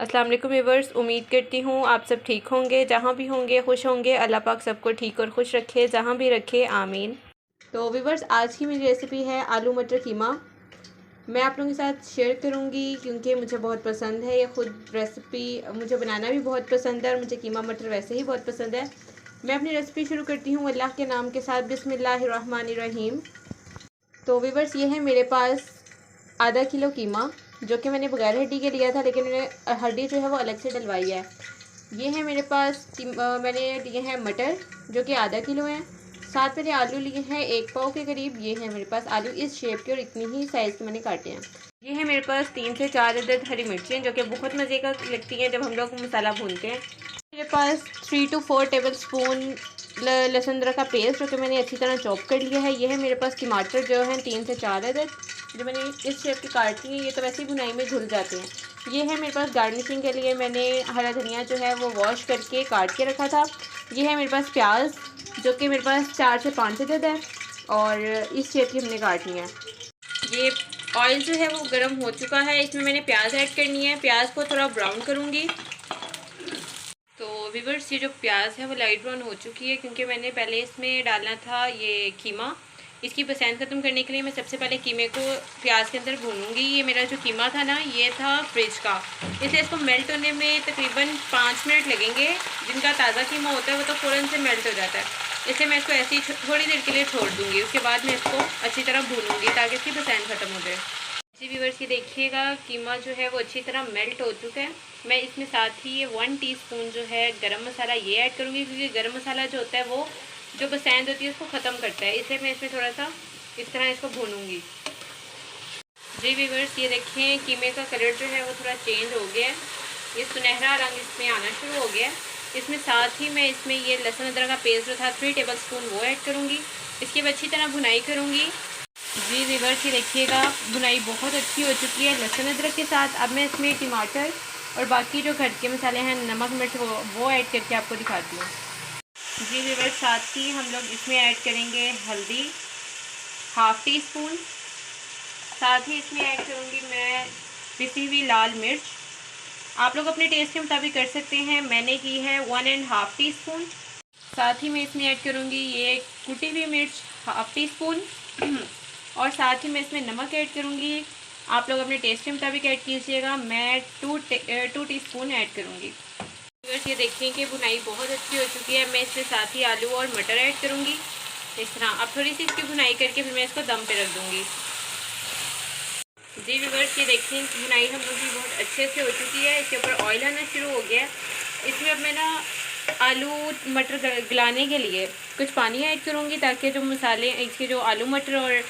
अस्सलाम वालेकुम व्यूअर्स, उम्मीद करती हूँ आप सब ठीक होंगे, जहाँ भी होंगे खुश होंगे। अल्लाह पाक सबको ठीक और खुश रखे, जहाँ भी रखे, आमीन। तो व्यूअर्स, आज की मेरी रेसिपी है आलू मटर कीमा। मैं आप लोगों के साथ शेयर करूँगी क्योंकि मुझे बहुत पसंद है ये खुद रेसिपी। मुझे बनाना भी बहुत पसंद है और मुझे कीमा मटर वैसे ही बहुत पसंद है। मैं अपनी रेसिपी शुरू करती हूँ अल्लाह के नाम के साथ, बिस्मिल्लाहिर्रहमानिर्रहीम। तो व्यूअर्स, ये है मेरे पास आधा किलो कीमा, जो कि मैंने बगैर हड्डी के लिया था, लेकिन मैंने हड्डी जो है वो अलग से डलवाई है। ये है मेरे पास मैंने लिए हैं मटर, जो कि आधा किलो हैं। साथ मैंने आलू लिए हैं 1 पाव के करीब। ये है मेरे पास आलू इस शेप के और इतनी ही साइज़ के मैंने काटे हैं। ये है मेरे पास 3 से 4 अदद हरी मिर्चें, जो कि बहुत मज़े का लगती हैं जब हम लोग मसाला भूनते हैं। मेरे पास 3 to 4 टेबल स्पून लहसुन अदरक का पेस्ट, जो कि मैंने अच्छी तरह चॉप कर लिया है। ये है मेरे पास टमाटर, जो हैं 3 से 4 अदद, जो मैंने इस शेप की काट ली है। ये तो वैसे ही भुनाई में घुल जाते हैं। ये है मेरे पास गार्निशिंग के लिए मैंने हरा धनिया जो है वो वॉश करके काट के रखा था। ये है मेरे पास प्याज, जो कि मेरे पास 4 से 5 अदद है और इस शेप की हमने काटनी है। ये ऑयल जो है वो गर्म हो चुका है, इसमें मैंने प्याज ऐड करनी है। प्याज को थोड़ा ब्राउन करूँगी। तो व्यूअर्स, ये जो प्याज है वो लाइट ब्राउन हो चुकी है, क्योंकि मैंने पहले इसमें डालना था ये कीमा। इसकी पसंद ख़त्म करने के लिए मैं सबसे पहले कीमे को प्याज के अंदर भूनूंगी। ये मेरा जो कीमा था ना, ये था फ्रिज का, इसलिए इसको मेल्ट होने में तकरीबन 5 मिनट लगेंगे। जिनका ताज़ा कीमा होता है वो तो फ़ौरन से मेल्ट हो जाता है, इसलिए मैं इसको ऐसे ही थोड़ी देर के लिए छोड़ दूँगी। उसके बाद मैं इसको अच्छी तरह भूनूँगी ताकि इसकी पसंद ख़त्म हो जाए। जी व्यूअर्स, ये देखिएगा कीमा जो है वो अच्छी तरह मेल्ट हो चुका है। मैं इसमें साथ ही ये 1 टीस्पून जो है गरम मसाला ये ऐड करूँगी, क्योंकि गरम मसाला जो होता है वो जो बसैंद होती है उसको ख़त्म करता है, इसलिए मैं इसमें थोड़ा सा इस तरह इसको भूनूँगी। जी व्यूअर्स, ये देखें कीमे का कलर जो है वो थोड़ा चेंज हो गया है। ये सुनहरा रंग इसमें आना शुरू हो गया है। इसमें साथ ही मैं इसमें ये लहसुन अदरक का पेस्ट जो था 3 टेबल स्पून वो ऐड करूँगी। इसकी अच्छी तरह भुनाई करूँगी। जी व्यूअर्स, ये देखिएगा भुनाई बहुत अच्छी हो चुकी है लहसुन अदरक के साथ। अब मैं इसमें टमाटर और बाकी जो घर के मसाले हैं, नमक मिर्च, वो ऐड करके आपको दिखाती हूँ। जी व्यूअर्स, साथ ही हम लोग इसमें ऐड करेंगे हल्दी 1/2 टीस्पून। साथ ही इसमें ऐड करूँगी मैं पिसी हुई लाल मिर्च। आप लोग अपने टेस्ट के मुताबिक कर सकते हैं, मैंने की है 1.5 टीस्पून। साथ ही मैं इसमें ऐड करूँगी ये कुटी हुई मिर्च 1/2 टीस्पून और साथ ही मैं इसमें नमक ऐड करूँगी। आप लोग अपने टेस्ट के मुताबिक ऐड कीजिएगा। मैं 2 टीस्पून ऐड करूँगी। बस ये देखिए कि भुनाई बहुत अच्छी हो चुकी है। मैं इसमें साथ ही आलू और मटर ऐड करूँगी इस तरह। अब थोड़ी सी इसकी भुनाई करके फिर मैं इसको दम पे रख दूँगी। जी व्यूअर्स, ये देखिए भुनाई हम लोग की बहुत अच्छे से हो चुकी है। इसके ऊपर ऑयल आना शुरू हो गया है। इसमें अब मैं ना आलू मटर गलाने के लिए कुछ पानी ऐड करूँगी, ताकि जो मसाले इसके जो आलू मटर और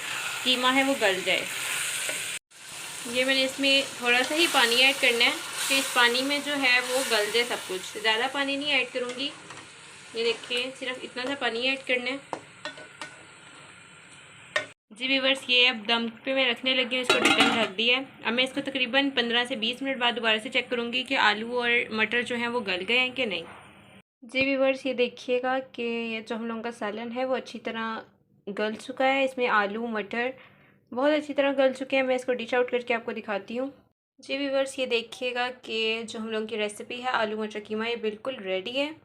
कीमा है वो गल जाए। ये मैंने इसमें थोड़ा सा ही पानी ऐड करना है कि इस पानी में जो है वो गल जाए सब कुछ। ज़्यादा पानी नहीं ऐड करूँगी। ये देखिए सिर्फ इतना सा पानी ऐड करना है। जी व्यूअर्स, ये अब दम पे मैं रखने लगी हूँ। इसको ढक्कन ढक दिया है। अब मैं इसको तकरीबन 15 से 20 मिनट बाद दोबारा से चेक करूँगी कि आलू और मटर जो हैं वो गल गए हैं कि नहीं। जी व्यूअर्स, ये देखिएगा कि ये जो हम लोगों का सालन है वो अच्छी तरह गल चुका है। इसमें आलू मटर बहुत अच्छी तरह गल चुके हैं। मैं इसको डिश आउट करके आपको दिखाती हूँ। जी व्यूअर्स, ये देखिएगा कि जो हम लोगों की रेसिपी है आलू मटर कीमा, ये बिल्कुल रेडी है।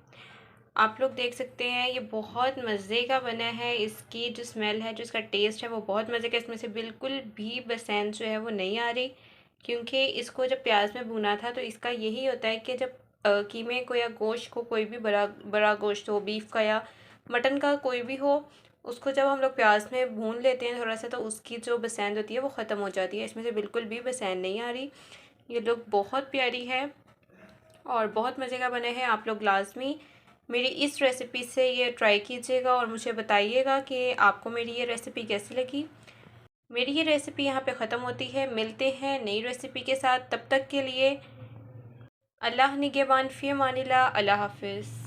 आप लोग देख सकते हैं ये बहुत मज़े का बना है। इसकी जो स्मेल है, जो इसका टेस्ट है वो बहुत मज़े का। इसमें से बिल्कुल भी बसैंद जो है वो नहीं आ रही, क्योंकि इसको जब प्याज में भुना था तो इसका यही होता है कि जब कीमे को या गोश्त को, कोई भी बड़ा गोश्त हो, बीफ का या मटन का कोई भी हो, उसको जब हम लोग प्याज में भून लेते हैं थोड़ा सा, तो उसकी जो बसैंद होती है वो ख़त्म हो जाती है। इसमें से बिल्कुल भी बसैंद नहीं आ रही। ये लोग बहुत प्यारी है और बहुत मज़े का बना है। आप लोग लाजमी मेरी इस रेसिपी से ये ट्राई कीजिएगा और मुझे बताइएगा कि आपको मेरी ये रेसिपी कैसी लगी। मेरी ये रेसिपी यहाँ पे ख़त्म होती है। मिलते हैं नई रेसिपी के साथ, तब तक के लिए अल्लाह निगहबान, फ़ी अमानिल्लाह, अल्लाह हाफ़िज़।